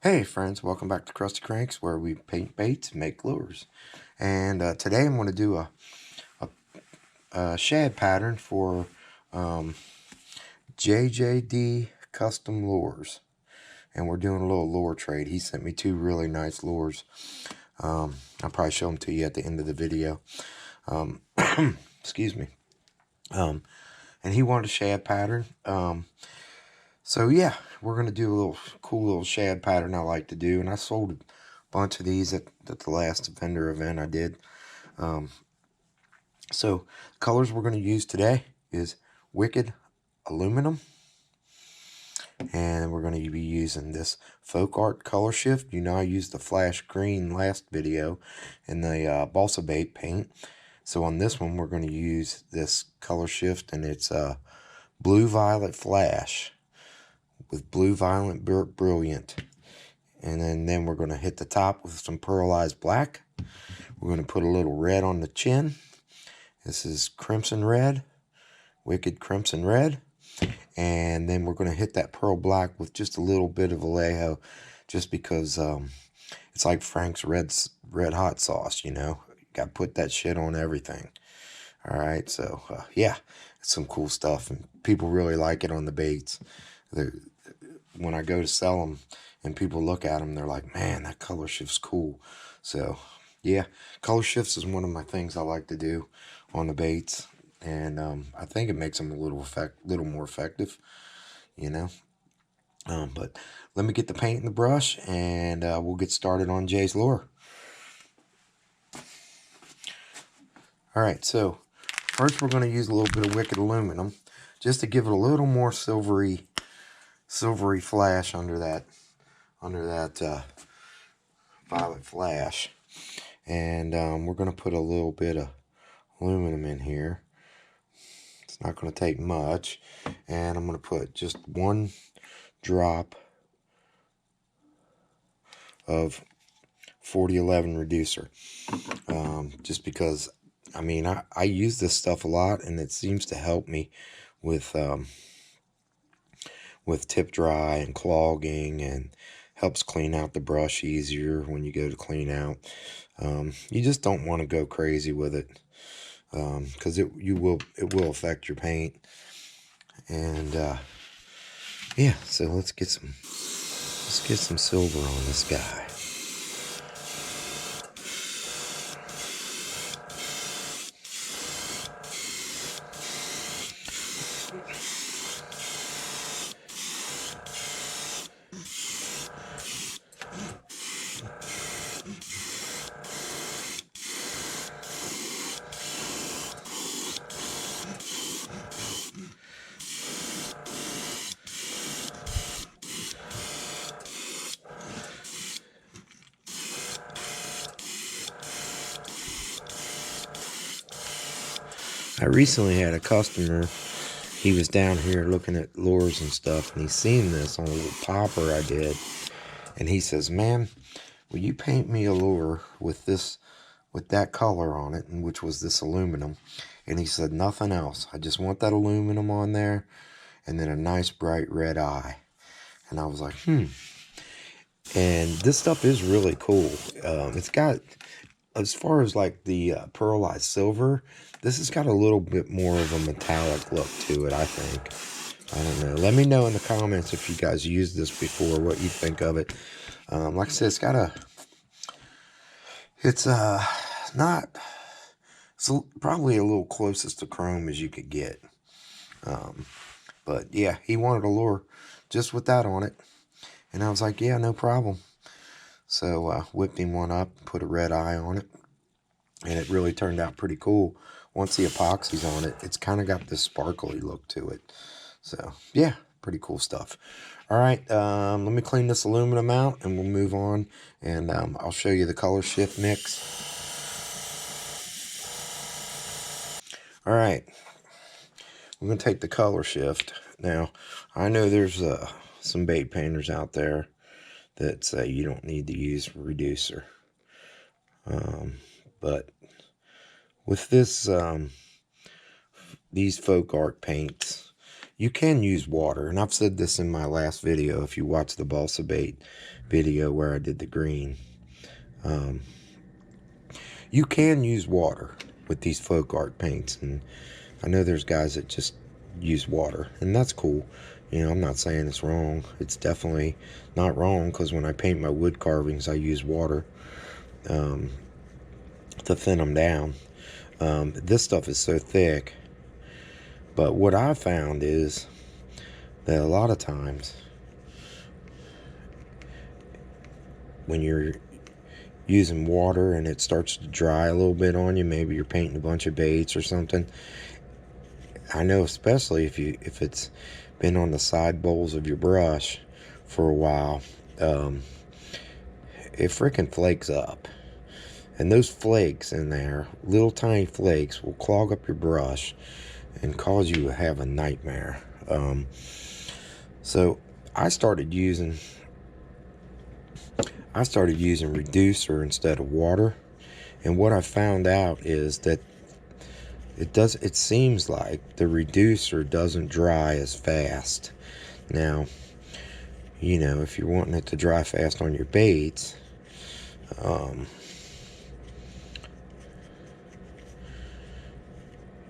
Hey friends, welcome back to Crusty Cranks, where we paint baits and make lures. And today I'm going to do a shad pattern for JJD Custom Lures. And we're doing a little lure trade. He sent me two really nice lures. I'll probably show them to you at the end of the video. Excuse me. And he wanted a shad pattern. So yeah, we're going to do a little cool little shad pattern I like to do. And I sold a bunch of these at the last vendor event I did. So the colors we're going to use today is Wicked Aluminum. And we're going to be using this Folkart color shift. You know, I used the flash green last video in the balsa bait paint. So on this one, we're going to use this color shift, and it's Blue Violet Flash with Blue Violet Brilliant. And then we're going to hit the top with some pearlized black. We're going to put a little red on the chin. This is Crimson Red, Wicked Crimson Red. And then we're going to hit that pearl black with just a little bit of Vallejo, just because it's like Frank's red hot sauce, you know. You got to put that shit on everything. All right, so yeah, it's some cool stuff, and people really like it on the baits. When I go to sell them and people look at them, they're like, man, that color shift's cool. So yeah, color shifts is one of my things I like to do on the baits, and I think it makes them a little more effective, you know. But let me get the paint and the brush, and we'll get started on Jay's lure. All right, so first we're going to use a little bit of Wicked Aluminum just to give it a little more silvery flash under that violet flash. And we're going to put a little bit of aluminum in here. It's not going to take much, and I'm going to put just one drop of 4011 reducer, just because I mean I use this stuff a lot, and it seems to help me with tip dry and clogging, and helps clean out the brush easier when you go to clean out. You just don't want to go crazy with it, because it will affect your paint. And yeah, so let's get some silver on this guy. I recently had a customer. He was down here looking at lures and stuff, and he seen this on a little popper I did, and he says, "Man, will you paint me a lure with that color on it," and which was this aluminum? And he said, "Nothing else. I just want that aluminum on there, and then a nice bright red eye." And I was like, And this stuff is really cool. It's got, as far as like the pearlized silver, this has got a little bit more of a metallic look to it, I think. I don't know. Let me know in the comments if you guys used this before, what you think of it. Like I said, it's probably a little closest to chrome as you could get. But yeah, he wanted a lure just with that on it. And I was like, yeah, no problem. So whipped him one up, put a red eye on it, and it really turned out pretty cool. Once the epoxy's on it, it's kind of got this sparkly look to it. So yeah, pretty cool stuff. All right, let me clean this aluminum out, and we'll move on, and I'll show you the color shift mix. All right, we're going to take the color shift. Now, I know there's some bait painters out there that say you don't need to use a reducer. But with this, these Folkart paints, you can use water. And I've said this in my last video. If you watch the balsa bait video where I did the green. You can use water with these Folkart paints, and I know there's guys that just use water, and that's cool. You know, I'm not saying it's wrong. It's definitely not wrong, because when I paint my wood carvings, I use water to thin them down. This stuff is so thick, but what I found is that a lot of times when you're using water and it starts to dry a little bit on you, maybe you're painting a bunch of baits or something. I know especially if it's been on the side bowls of your brush for a while, it freaking flakes up. And those flakes in there, little tiny flakes, will clog up your brush and cause you to have a nightmare. So I started using reducer instead of water, and what I found out is that it seems like the reducer doesn't dry as fast. Now, you know, if you're wanting it to dry fast on your baits,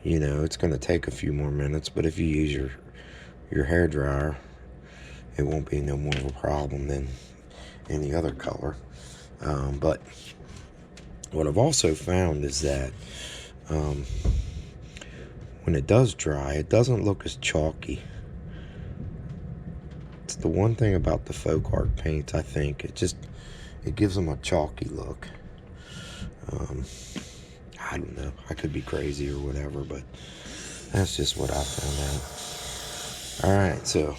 you know, it's going to take a few more minutes, but if you use your hair dryer, it won't be no more of a problem than any other color. But what I've also found is that when it does dry, it doesn't look as chalky. It's the one thing about the Folkart paints, I think. It gives them a chalky look. I don't know. I could be crazy or whatever, but that's just what I found out. Alright, so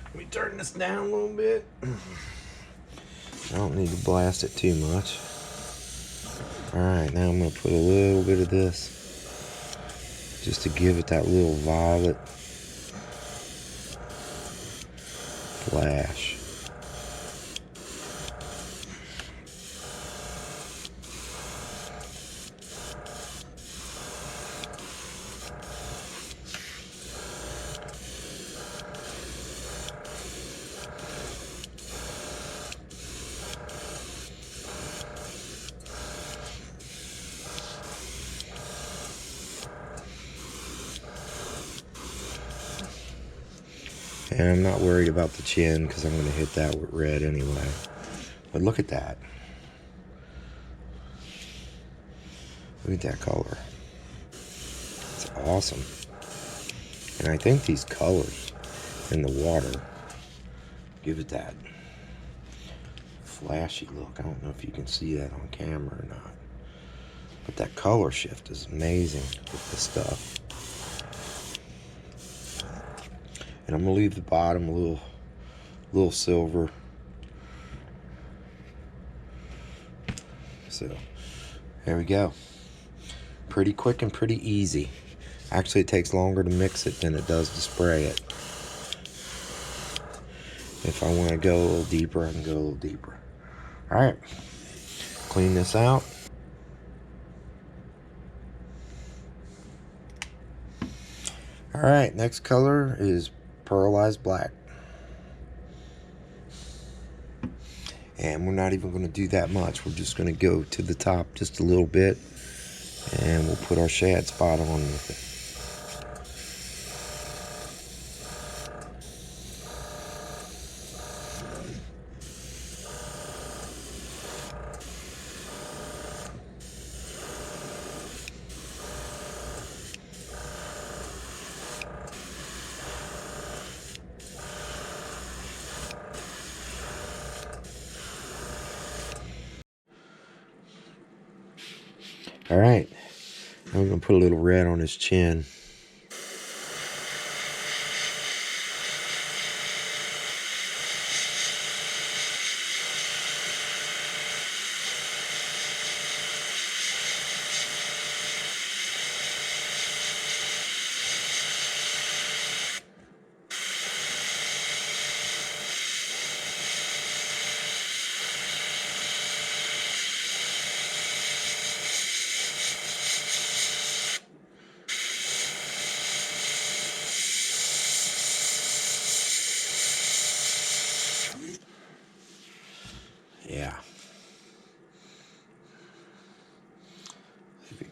let me turn this down a little bit. I don't need to blast it too much. Alright, now I'm going to put a little bit of this just to give it that little violet flash. And I'm not worried about the chin because I'm going to hit that with red anyway. But look at that. Look at that color. It's awesome. And I think these colors in the water give it that flashy look. I don't know if you can see that on camera or not. But that color shift is amazing with this stuff. And I'm going to leave the bottom a little silver. So, there we go. Pretty quick and pretty easy. Actually, it takes longer to mix it than it does to spray it. If I want to go a little deeper, I can go a little deeper. Alright. Clean this out. Alright, next color is pearlized black. And we're not even going to do that much. We're just going to go to the top just a little bit, and we'll put our shad spot on with it. Alright, I'm going to put a little red on his chin.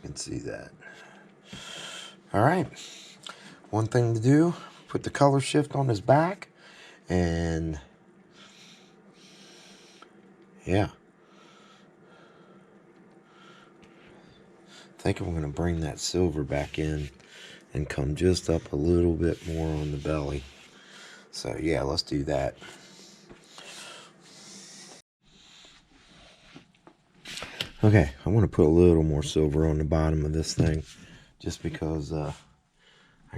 can see that. All right, one thing to do, put the color shift on his back, and yeah. I think I'm going to bring that silver back in and come just up a little bit more on the belly. So yeah, let's do that. Okay, I want to put a little more silver on the bottom of this thing, just because I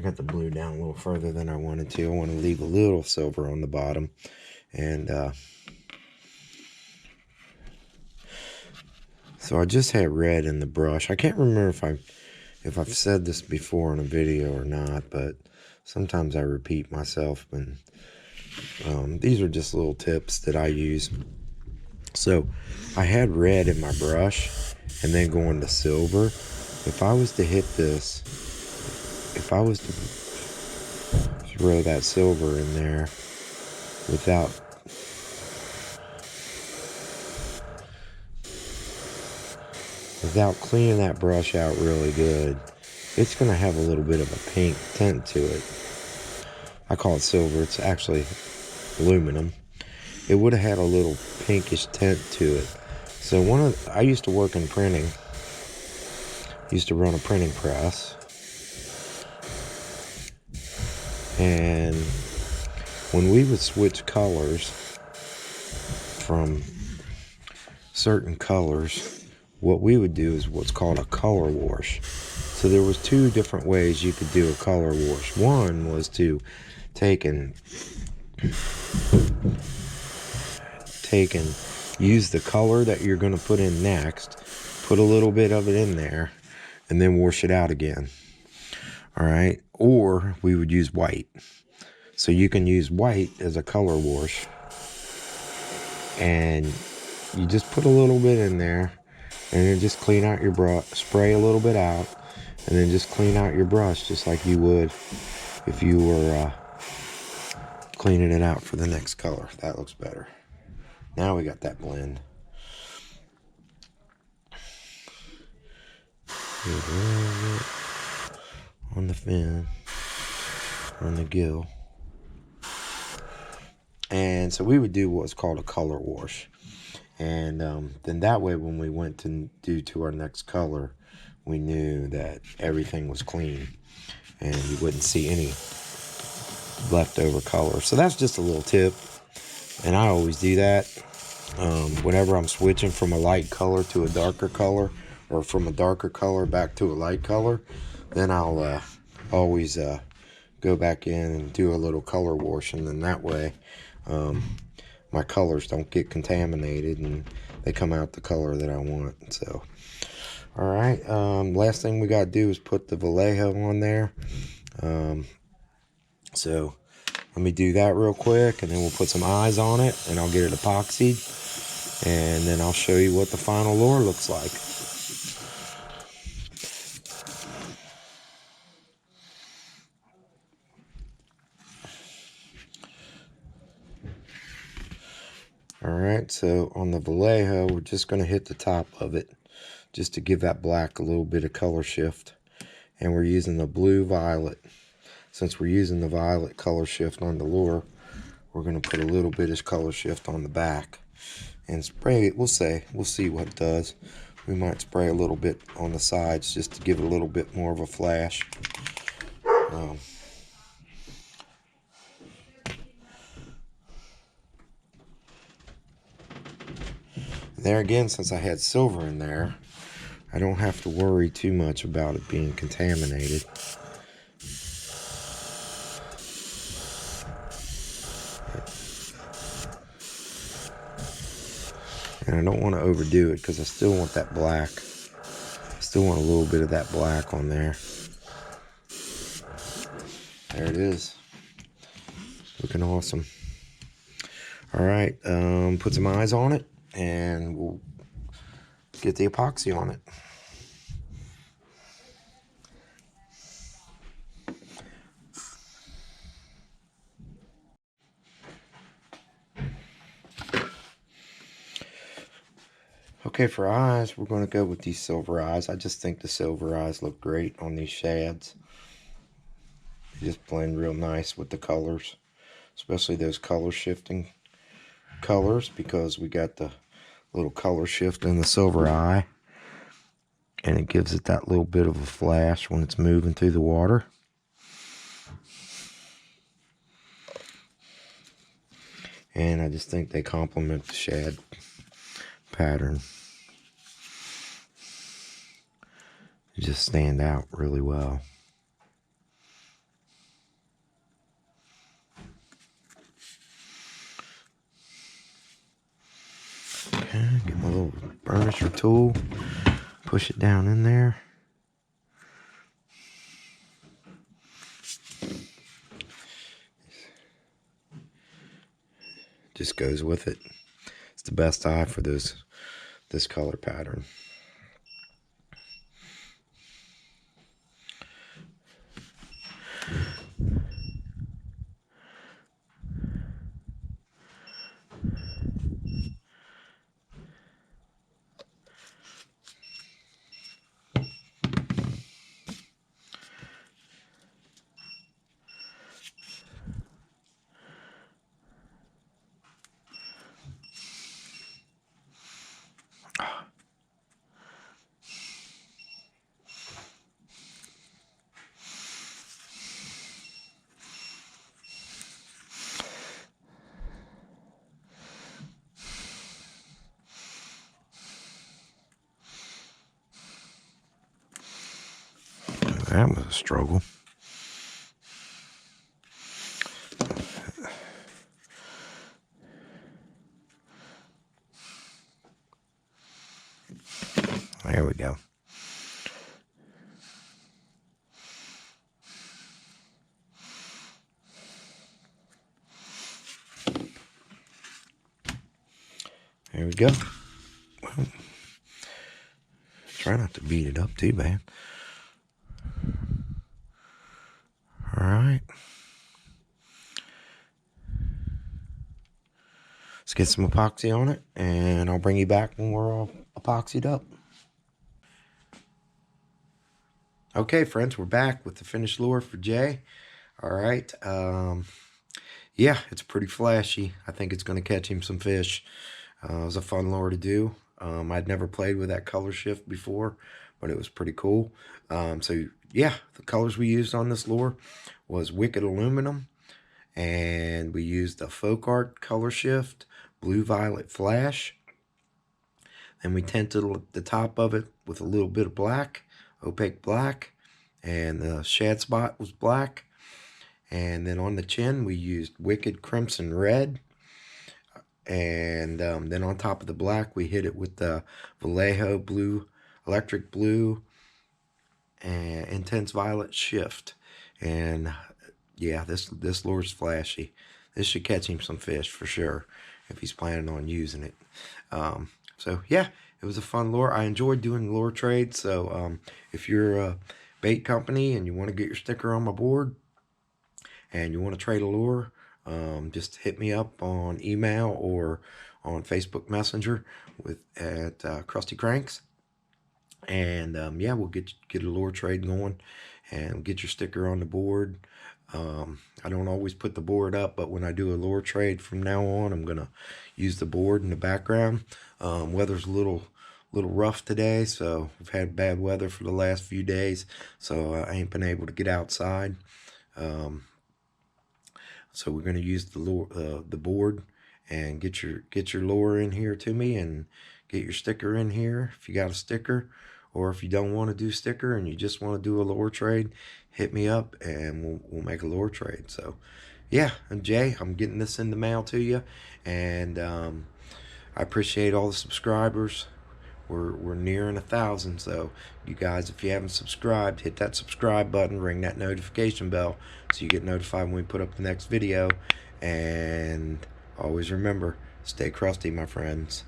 got the blue down a little further than I wanted to. I want to leave a little silver on the bottom. And so I just had red in the brush. I can't remember if I've said this before in a video or not, but sometimes I repeat myself. And these are just little tips that I use. So I had red in my brush and then going to silver. If I was to hit this, if I was to throw that silver in there without cleaning that brush out really good, it's going to have a little bit of a pink tint to it. I call it silver. It's actually aluminum. It would have had a little pinkish tint to it. So I used to work in printing. Used to run a printing press. And when we would switch colors from certain colors, what we would do is what's called a color wash. So there was two different ways you could do a color wash. One was to take and use the color that you're going to put in next, put a little bit of it in there, and then wash it out again. All right, or we would use white. So you can use white as a color wash, and you just put a little bit in there, and then just clean out your brush, spray a little bit out, and then just clean out your brush just like you would if you were cleaning it out for the next color. That looks better. Now we got that blend. On the fin, on the gill. And so we would do what's called a color wash. And then that way when we went to our next color, we knew that everything was clean and you wouldn't see any leftover color. So that's just a little tip. And I always do that whenever I'm switching from a light color to a darker color, or from a darker color back to a light color, then I'll always go back in and do a little color wash, and then that way my colors don't get contaminated and they come out the color that I want. So all right, last thing we got to do is put the Vallejo on there. So let me do that real quick, and then we'll put some eyes on it, and I'll get it epoxied, and then I'll show you what the final lure looks like. Alright, so on the Vallejo, we're just going to hit the top of it just to give that black a little bit of color shift. And we're using the blue violet. Since we're using the violet color shift on the lure, we're going to put a little bit of color shift on the back and spray it. We'll see what it does. We might spray a little bit on the sides just to give it a little bit more of a flash. There again, since I had silver in there, I don't have to worry too much about it being contaminated. And I don't want to overdo it because I still want that black. I still want a little bit of that black on there. There it is. Looking awesome. All right, put some eyes on it, and we'll get the epoxy on it. Okay, for eyes, we're going to go with these silver eyes. I just think the silver eyes look great on these shads. They just blend real nice with the colors, especially those color shifting colors, because we got the little color shift in the silver eye, and it gives it that little bit of a flash when it's moving through the water. And I just think they complement the shad pattern. They just stand out really well. Okay, get my little burnisher tool, push it down in there. Just goes with it. It's the best eye for this color pattern. That was a struggle. There we go. There we go. Well, try not to beat it up too bad. Alright. Let's get some epoxy on it, and I'll bring you back when we're all epoxied up. Okay, friends, we're back with the finished lure for Jay. Alright. Yeah, it's pretty flashy. I think it's going to catch him some fish. It was a fun lure to do. I'd never played with that color shift before, but it was pretty cool. So yeah, the colors we used on this lure was Wicked Aluminum, and we used the Folkart color shift, Blue Violet Flash. Then we tinted the top of it with a little bit of black, opaque black, and the shad spot was black. And then on the chin we used Wicked Crimson Red. And then on top of the black we hit it with the Vallejo Blue, Electric Blue, and Intense Violet Shift. And yeah, this lure's flashy. This should catch him some fish for sure if he's planning on using it. So yeah, it was a fun lure. I enjoyed doing lure trades. So if you're a bait company and you want to get your sticker on my board and you want to trade a lure, just hit me up on email or on Facebook Messenger at Crusty Cranks, and yeah, we'll get a lure trade going and get your sticker on the board. I don't always put the board up, but when I do a lure trade from now on, I'm gonna use the board in the background. Weather's a little rough today, so we've had bad weather for the last few days, so I ain't been able to get outside. So we're going to use the lure, the board, and get your lure in here to me, and get your sticker in here if you got a sticker, or if you don't want to do sticker and you just want to do a lure trade, hit me up and we'll make a lure trade. So yeah, and Jay, I'm getting this in the mail to you, and I appreciate all the subscribers. We're nearing 1,000, so you guys, if you haven't subscribed, hit that subscribe button, ring that notification bell so you get notified when we put up the next video. And always remember, stay crusty, my friends.